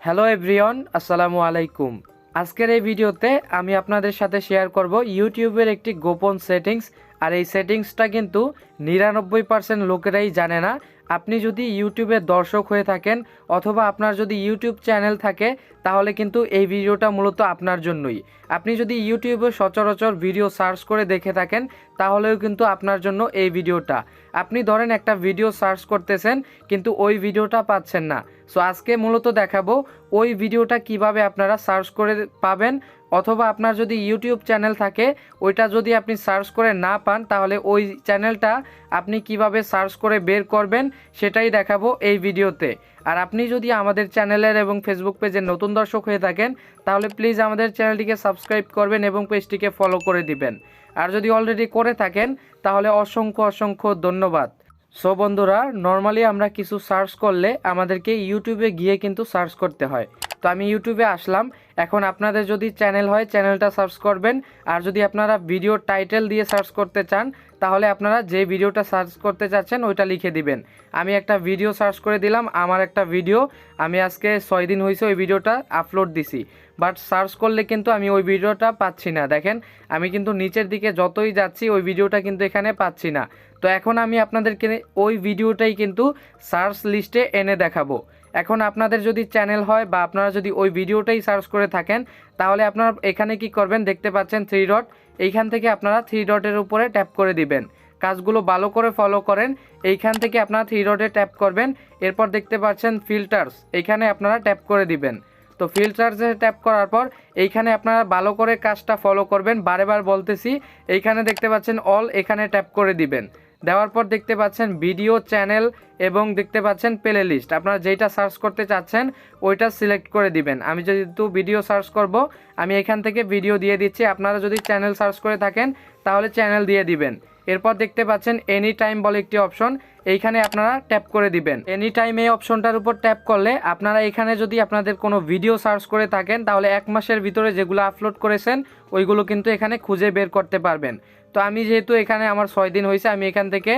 Hello everyone, আসসালামু আলাইকুম। আজকের এই ভিডিওতে আমি আপনাদের সাথে শেয়ার করব ইউটিউবের একটি গোপন সেটিংস। আর এই সেটিংসটা কিন্তু 99% লোকেরাই জানে না। আপনি যদি ইউটিউবের দর্শক হয়ে থাকেন অথবা আপনার যদি ইউটিউব চ্যানেল থাকে তাহলে কিন্তু এই ভিডিওটা মূলত আপনার জন্যই। আপনি যদি ইউটিউবে সচরাচর ভিডিও সার্চ করে দেখে থাকেন তাহলেও কিন্তু আপনার জন্য এই ভিডিওটা। আপনি ধরেন একটা ভিডিও সার্চ করতেছেন কিন্তু ওই ভিডিওটা পাচ্ছেন না। সো আজকে মূলত দেখাবো ওই ভিডিওটা কিভাবে আপনারা সার্চ করে পাবেন, অথবা আপনার যদি ইউটিউব চ্যানেল থাকে ওইটা যদি আপনি সার্চ করে না পান তাহলে ওই চ্যানেলটা আপনি কিভাবে সার্চ করে বের করবেন সেটাই দেখাবো এই ভিডিওতে। আর আপনি যদি আমাদের চ্যানেলের এবং ফেসবুক পেজের নতুন দর্শক হয়ে থাকেন তাহলে প্লিজ আমাদের চ্যানেলটিকে সাবস্ক্রাইব করবেন এবং পেজটিকে ফলো করে দিবেন। আর যদি অলরেডি করে থাকেন তাহলে অসংখ্য ধন্যবাদ। সো বন্ধুরা, নর্মালি আমরা কিছু সার্চ করলে আমাদেরকে ইউটিউবে গিয়ে কিন্তু সার্চ করতে হয়। তো আমি ইউটিউবে আসলাম। এখন আপনাদের যদি চ্যানেল হয় চ্যানেলটা সার্চ করবেন, আর যদি আপনারা ভিডিও টাইটেল দিয়ে সার্চ করতে চান তাহলে আপনারা যে ভিডিওটা সার্চ করতে চাচ্ছেন ওইটা লিখে দিবেন। আমি একটা ভিডিও সার্চ করে দিলাম, আমার একটা ভিডিও, আমি আজকে 6 দিন হয়েছে ওই ভিডিওটা আপলোড দিছি, বাট সার্চ করলে কিন্তু আমি ওই ভিডিওটা পাচ্ছি না। দেখেন আমি কিন্তু নিচের দিকে যতই যাচ্ছি ওই ভিডিওটা কিন্তু এখানে পাচ্ছি না। তো এখন আমি আপনাদেরকে ওই ভিডিওটাই কিন্তু সার্চ লিস্টে এনে দেখাবো। এখন আপনাদের যদি চ্যানেল হয় বা আপনারা যদি ওই ভিডিওটাই সার্চ করে থাকেন তাহলে আপনারা এখানে কি করবেন, দেখতে পাচ্ছেন 3 ডট, এইখান থেকে আপনারা 3 ডটের উপরে ট্যাপ করে দিবেন। কাজগুলো ভালো করে ফলো করেন। এইখান থেকে আপনারা 3 ডটে ট্যাপ করবেন, এরপর দেখতে পাচ্ছেন ফিল্টার্স, এইখানে আপনারা ট্যাপ করে দিবেন। তো ফিল্টার্সে ট্যাপ করার পর এইখানে আপনারা ভালো করে কাজটা ফলো করবেন, বারেবার বলতেছি। এইখানে দেখতে পাচ্ছেন অল, এখানে ট্যাপ করে দিবেন। দেওয়ার পর দেখতে পাচ্ছেন ভিডিও, চ্যানেল এবং দেখতে পাচ্ছেন প্লে লিস্ট। আপনারা যেটা সার্চ করতে চাচ্ছেন ওইটা সিলেক্ট করে দিবেন। আমি যেহেতু ভিডিও সার্চ করব আমি এখান থেকে ভিডিও দিয়ে দিচ্ছি। আপনারা যদি চ্যানেল সার্চ করে থাকেন তাহলে চ্যানেল দিয়ে দিবেন। এরপর দেখতে পাচ্ছেন এনি টাইম বলে একটি অপশন, এইখানে আপনারা ট্যাপ করে দিবেন। এনি টাইম এই অপশনটার উপর ট্যাপ করলে আপনারা এখানে যদি আপনাদের কোনো ভিডিও সার্চ করে থাকেন তাহলে 1 মাসের ভিতরে যেগুলো আপলোড করেছেন ওইগুলো কিন্তু এখানে খুঁজে বের করতে পারবেন। তো আমি যেহেতু এখানে আমার 6 দিন হয়েছে আমি এখান থেকে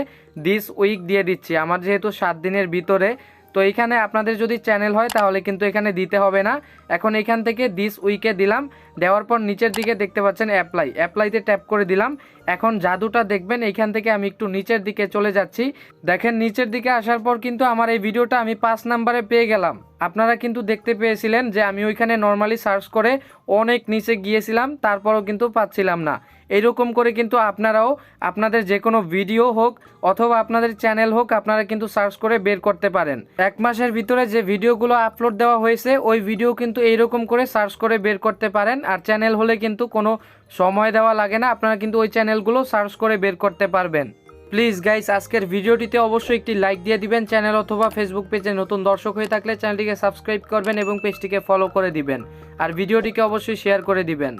দিস উইক দিয়ে দিচ্ছি, আমার যেহেতু 7 দিনের ভিতরে। তো এখানে আপনাদের যদি চ্যানেল হয় তাহলে কিন্তু এখানে দিতে হবে না। এখন এখান থেকে দিস উইকে দিলাম, দেওয়ার পর নিচের দিকে দেখতে পাচ্ছেন অ্যাপ্লাইতে ট্যাপ করে দিলাম। এখন জাদুটা দেখবেন, এইখান থেকে আমি একটু নিচের দিকে চলে যাচ্ছি। দেখেন নিচের দিকে আসার পর কিন্তু আমার এই ভিডিওটা আমি 5 নাম্বারে পেয়ে গেলাম। আপনারা কিন্তু দেখতে পেয়েছিলেন যে আমি ওইখানে নর্মালি সার্চ করে অনেক নিচে গিয়েছিলাম, তারপরও কিন্তু পাচ্ছিলাম না। এইরকম করে কিন্তু আপনারাও আপনাদের যে কোনো ভিডিও হোক অথবা আপনাদের চ্যানেল হোক আপনারা কিন্তু সার্চ করে বের করতে পারেন। 1 মাসের ভিতরে যে ভিডিওগুলো আপলোড দেওয়া হয়েছে ওই ভিডিও কিন্তু এইরকম করে সার্চ করে বের করতে পারেন। আর চ্যানেল হলে কিন্তু কোনো সময় দেওয়া লাগে না, আপনারা কিন্তু ওই চ্যানেলগুলো সার্চ করে বের করতে পারবেন। প্লিজ গাইস, আজকের ভিডিওটিতে অবশ্যই একটি লাইক দিয়ে দিবেন। চ্যানেল অথবা ফেসবুক পেজে নতুন দর্শক হয়ে থাকলে চ্যানেলটিকে সাবস্ক্রাইব করবেন এবং পেজটিকে ফলো করে দিবেন। আর ভিডিওটিকে অবশ্যই শেয়ার করে দিবেন।